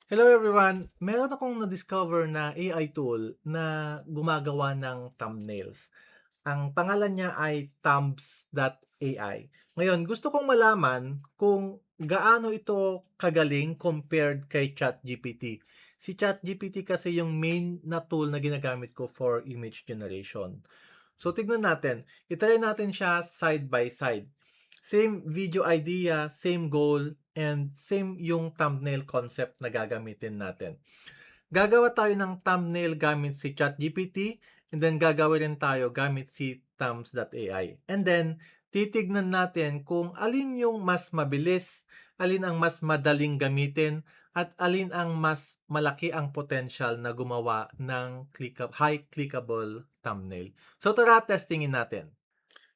Hello everyone! Meron akong na-discover na AI tool na gumagawa ng thumbnails. Ang pangalan niya ay Thumbs.ai. Ngayon, gusto kong malaman kung gaano ito kagaling compared kay ChatGPT. Si ChatGPT kasi yung main na tool na ginagamit ko for image generation. So tignan natin, itry natin siya side by side. Same video idea, same goal, and same yung thumbnail concept na gagamitin natin. Gagawa tayo ng thumbnail gamit si ChatGPT, and then gagawa rin tayo gamit si Thumbs.ai. And then, titignan natin kung alin yung mas mabilis, alin ang mas madaling gamitin, at alin ang mas malaki ang potential na gumawa ng high clickable thumbnail. So tara, testingin natin.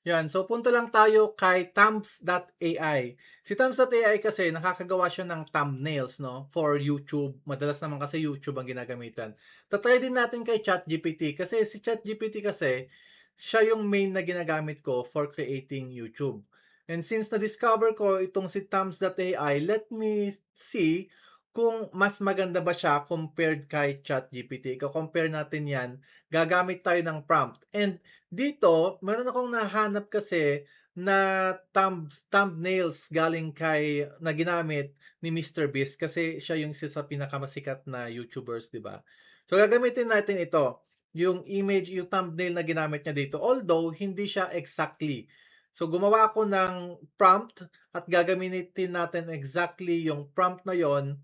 Yan, so punta lang tayo kay Thumbs.ai. Si Thumbs.ai kasi nakakagawa siya ng thumbnails, no, for YouTube. Madalas naman kasi YouTube ang ginagamitan. Tatry din natin kay ChatGPT kasi si ChatGPT kasi siya yung main na ginagamit ko for creating YouTube. And since na-discover ko itong si Thumbs.ai, let me see kung mas maganda ba siya compared kay ChatGPT. Iko-compare natin yan. Gagamit tayo ng prompt. And dito, meron akong nahanap kasi na thumbnails galing kay na ginamit ni MrBeast kasi siya yung isa sa pinakamasikat na YouTubers, 'di ba? So gagamitin natin ito, yung image, yung thumbnail na ginamit niya dito. Although hindi siya exactly. So gumawa ako ng prompt at gagamitin natin exactly yung prompt na yon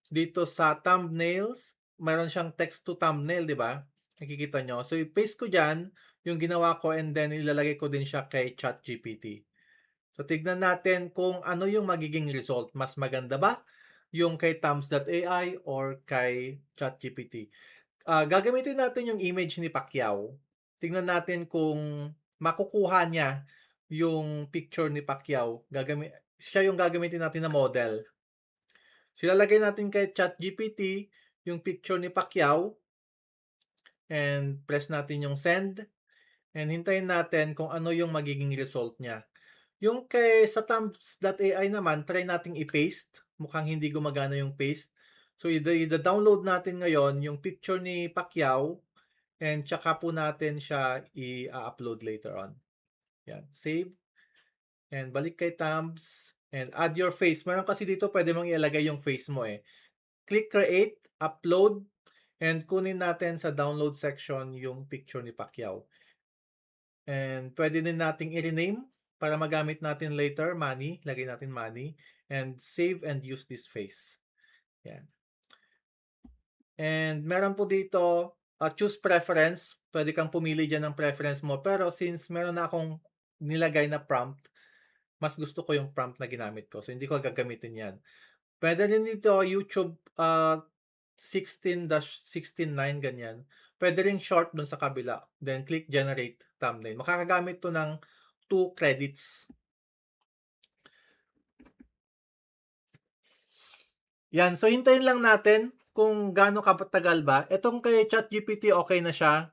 dito sa thumbnails. Mayroon siyang text to thumbnail, 'di ba? Nakikita nyo. So i-paste ko diyan yung ginawa ko and then ilalagay ko din siya kay ChatGPT. So tignan natin kung ano yung magiging result. Mas maganda ba yung kay Thumbs.ai or kay ChatGPT? Gagamitin natin yung image ni Pacquiao. Tignan natin kung makukuha niya yung picture ni Pacquiao. Siya yung gagamitin natin na model. So ilalagay natin kay ChatGPT yung picture ni Pacquiao and press natin yung send. And hintayin natin kung ano yung magiging result niya. Yung kay sa Thumbs.ai naman, try nating i-paste. Mukhang hindi gumagana yung paste. So, i-download natin ngayon yung picture ni Pacquiao and tsaka po natin siya i-upload later on. Yan. Save. And balik kay Thumbs. And add your face. Meron kasi dito pwede mong ilagay yung face mo eh. Click create, upload, and kunin natin sa download section yung picture ni Pacquiao. And pwede din nating i-rename para magamit natin later, money. Lagay natin money. And save and use this face. Yan. And meron po dito, choose preference. Pwede kang pumili dyan ng preference mo. Pero since meron na akong nilagay na prompt, mas gusto ko yung prompt na ginamit ko. So, hindi ko gagamitin yan. Pwede rin dito, YouTube 16-16:9, ganyan. Pwede rin short dun sa kabila. Then, click generate thumbnail. Makakagamit to ng 2 credits. Yan. So, hintayin lang natin kung gaano katagal ba. Itong kay ChatGPT, okay na siya.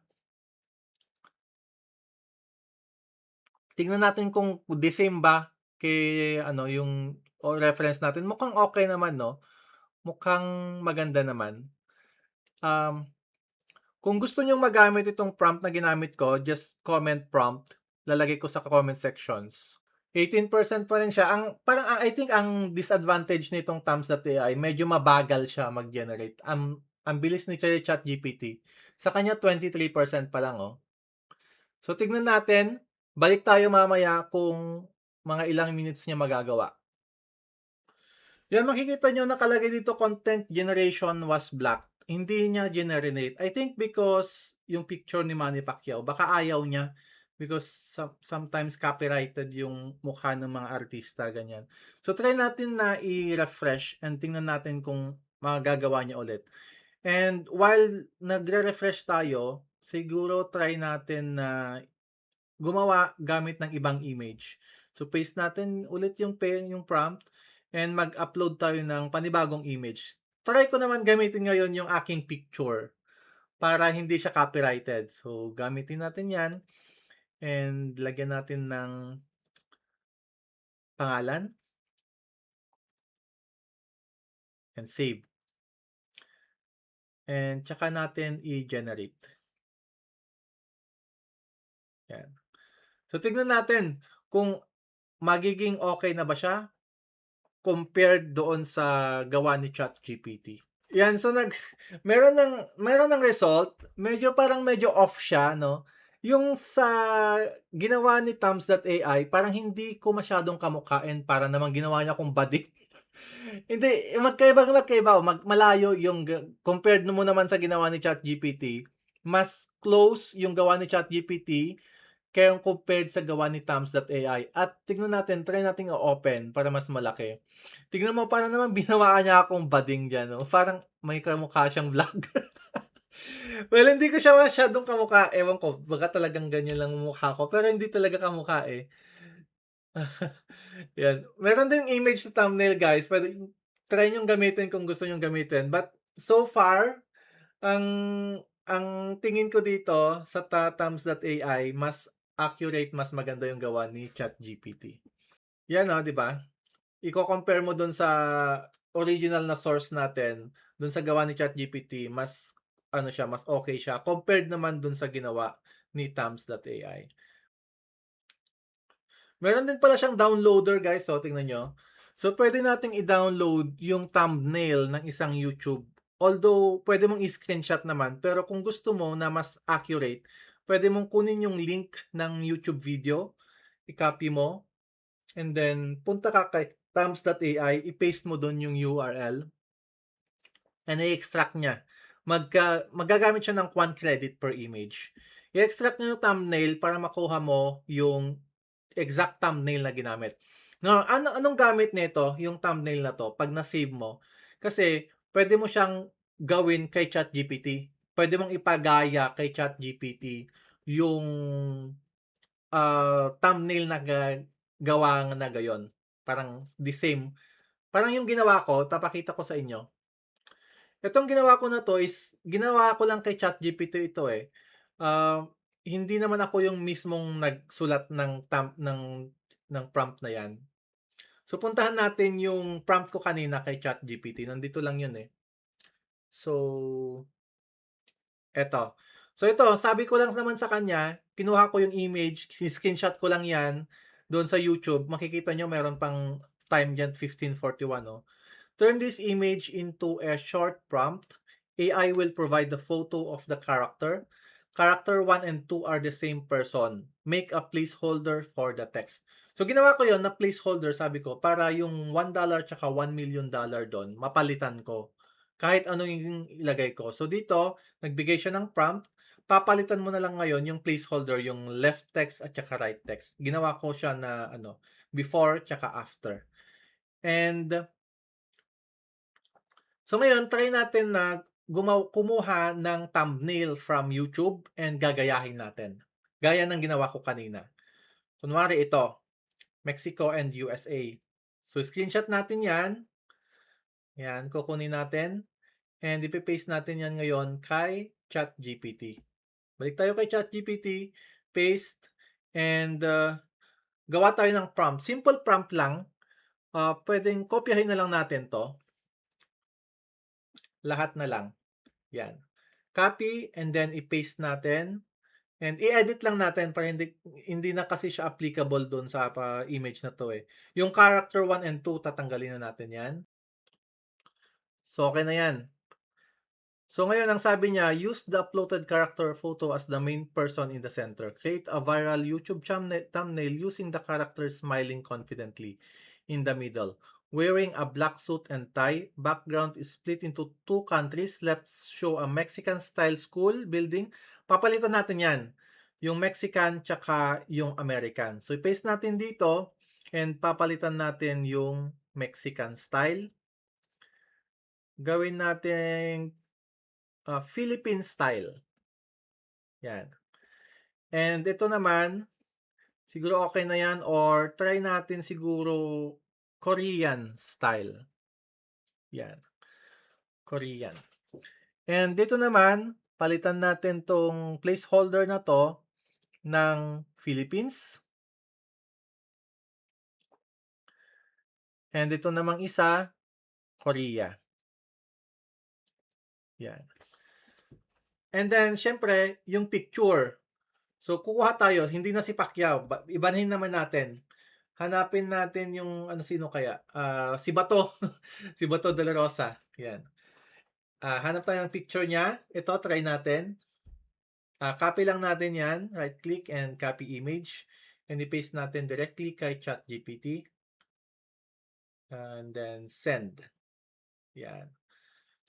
Tingnan natin kung the same ba kay ano yung reference natin. Mukhang okay naman, no? Mukhang maganda naman. Um, kung gusto niyong magamit itong prompt na ginamit ko, just comment prompt. Lalagay ko sa comment sections. 18% pa rin siya. I think ang disadvantage nitong Thumbs.ai, medyo mabagal siya mag-generate. Ang bilis ni ChatGPT. Sa kanya 23% pa lang, oh. So tignan natin, balik tayo mamaya kung mga ilang minutes niya magagawa. Yan, makikita nyo nakalagay dito content generation was blocked. Hindi niya generate. I think because yung picture ni Manny Pacquiao, baka ayaw niya because sometimes copyrighted yung mukha ng mga artista, ganyan. So try natin na i-refresh and tingnan natin kung magagawa niya ulit. And while nagre-refresh tayo, siguro try natin na gumawa gamit ng ibang image. So paste natin ulit yung prompt and mag-upload tayo ng panibagong image. Try ko naman gamitin ngayon yung aking picture para hindi siya copyrighted. So gamitin natin 'yan and lagyan natin ng pangalan and save. and tsaka natin i-generate. Yan. So tignan natin kung magiging okay na ba siya compared doon sa gawa ni ChatGPT. Yan, so meron ng result, medyo off siya 'no. Yung sa ginawa ni Thumbs.ai parang hindi ko masyadong kamukha and para namang ginawa niya akong bading. Hindi, magkaiba, malayo yung compared mo naman sa ginawa ni ChatGPT, mas close yung gawa ni ChatGPT kaya compared sa gawa ni Thumbs.ai at tignan natin, try nating i-open para mas malaki. Tignan mo para naman binawaan niya akong bading diyan 'no, parang may kamukha siyang vlogger. Well, hindi ko siya masyadong kamukha, ewan ko baka talagang ganyan lang ang mukha ko, pero hindi talaga kamukha, eh. 'Yan, meron ding image sa thumbnail guys, puwede try niyong gamitin kung gusto niyong gamitin, but so far ang ang tingin ko dito sa Thumbs.ai mas accurate, mas maganda yung gawa ni ChatGPT. 'Yan, oh, 'di ba? Iko-compare mo dun sa original na source natin, dun sa gawa ni ChatGPT, mas ano siya, mas okay siya compared naman dun sa ginawa ni Thumbs.ai. Meron din pala siyang downloader guys, so tingnan niyo. So pwede nating i-download yung thumbnail ng isang YouTube. Although pwede mong i-screenshot naman, pero kung gusto mo na mas accurate, pwede mong kunin yung link ng YouTube video, i-copy mo, and then punta ka kay thumbs.ai, i-paste mo dun yung URL, and i-extract niya. Magagamit siya ng 1 credit per image. I-extract niyo yung thumbnail para makuha mo yung exact thumbnail na ginamit. No, anong gamit nito, yung thumbnail na 'to 'pag na-save mo? Kasi pwede mo siyang gawin kay ChatGPT. Pwede mong ipagaya kay ChatGPT yung, thumbnail na gawa na gayon. Parang the same. Parang yung ginawa ko, papakita ko sa inyo. Itong ginawa ko na 'to is ginawa ko lang kay ChatGPT ito, eh. Hindi naman ako yung mismong nagsulat ng prompt na 'yan. So, puntahan natin yung prompt ko kanina kay ChatGPT, nandito lang 'yun, eh. So, eto. So, ito sabi ko lang naman sa kanya, kinuha ko yung image, screenshot ko lang 'yan do'n sa YouTube. Makikita niyo meron pang time diyan, 15:41 'no. Turn this image into a short prompt. AI will provide the photo of the character. Character 1 and 2 are the same person. Make a placeholder for the text. So ginawa ko yon na placeholder, sabi ko, para yung $1 tsaka $1,000,000 doon, mapalitan ko. Kahit ano yung ilagay ko. So dito, nagbigay siya ng prompt. Papalitan mo na lang ngayon yung placeholder, yung left text at tsaka right text. Ginawa ko siya na ano, before tsaka after. And so ngayon, try natin na kumuha ng thumbnail from YouTube and gagayahin natin. Gaya ng ginawa ko kanina. Kunwari ito, Mexico and USA. So screenshot natin yan. Yan, kukunin natin. And ipipaste natin yan ngayon kay ChatGPT. Balik tayo kay ChatGPT, paste, and gawa tayo ng prompt. Simple prompt lang. Pwedeng kopyahin na lang natin to. Lahat na lang. Yan. Copy and then i-paste natin and i-edit lang natin para hindi na kasi siya applicable doon sa image na 'to, eh. Yung character 1 and 2 tatanggalin na natin 'yan. So, okay na 'yan. So, ngayon ang sabi niya, use the uploaded character photo as the main person in the center. Create a viral YouTube thumbnail using the character smiling confidently in the middle. Wearing a black suit and tie. Background is split into two countries. Left show a Mexican-style school building. Papalitan natin yan. Yung Mexican tsaka yung American. So, i-paste natin dito and papalitan natin yung Mexican style. Gawin natin Philippine style. Yan. And ito naman, siguro okay na yan or try natin siguro Korean style. Yan, Korean. And dito naman, palitan natin tong placeholder na to ng Philippines. And ito namang isa, Korea. Yan. And then siyempre yung picture. So kukuha tayo, hindi na si Pacquiao, ibahin naman natin. Hanapin natin yung ano, sino kaya? Si Bato, si Bato de la Rosa, 'yan. Hanap tayo ng picture niya, ito try natin. Copy lang natin 'yan, right click and copy image, and i-paste natin directly kay ChatGPT, and then send, 'yan.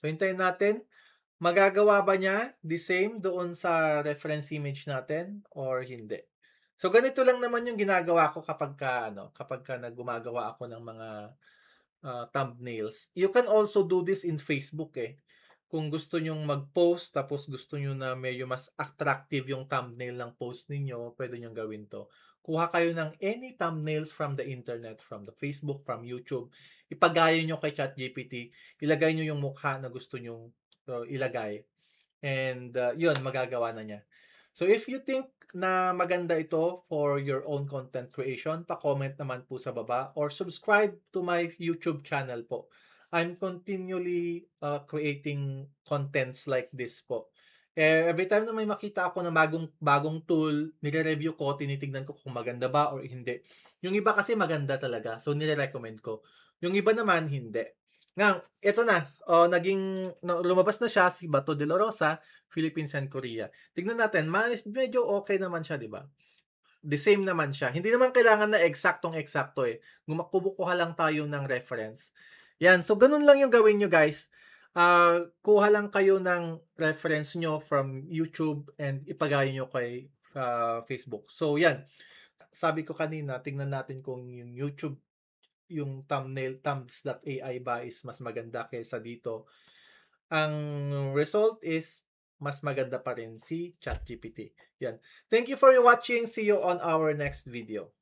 So hintayin natin, magagawa ba niya the same doon sa reference image natin or hindi? So ganito lang naman yung ginagawa ko kapagka ano, kapagka gumagawa ako ng mga thumbnails. You can also do this in Facebook, eh. Kung gusto nyong mag-post tapos gusto niyo na medyo mas attractive yung thumbnail ng post ninyo, puwede niyong gawin 'to. Kuha kayo ng any thumbnails from the internet, from the Facebook, from YouTube, ipagaya niyo kay ChatGPT, ilagay niyo yung mukha na gusto niyong, ilagay, and, 'yun magagawa na niya. So if you think na maganda ito for your own content creation, pa-comment naman po sa baba or subscribe to my YouTube channel po. I'm continually creating contents like this po. Every time na may makita ako na bagong bagong tool, nire-review ko, tinitignan ko kung maganda ba or hindi. Yung iba kasi maganda talaga, so nire-recommend ko. Yung iba naman hindi. Nga, ito na, lumabas na siya, si Bato de la Rosa, Philippines and Korea. Tignan natin, medyo okay naman siya, 'di ba? The same naman siya. Hindi naman kailangan na eksaktong-eksakto, eh. Kumukuha lang tayo ng reference. 'Yan, so gano'n lang 'yung gawin niyo, guys. Kuha lang kayo ng reference niyo from YouTube and ipagaya niyo kay, Facebook. So 'yan, sabi ko kanina, tignan natin kung 'yung YouTube, yung thumbnail, thumbs.ai ba is mas maganda kaysa dito. Ang result is mas maganda pa rin si ChatGPT. Yan. Thank you for watching. See you on our next video.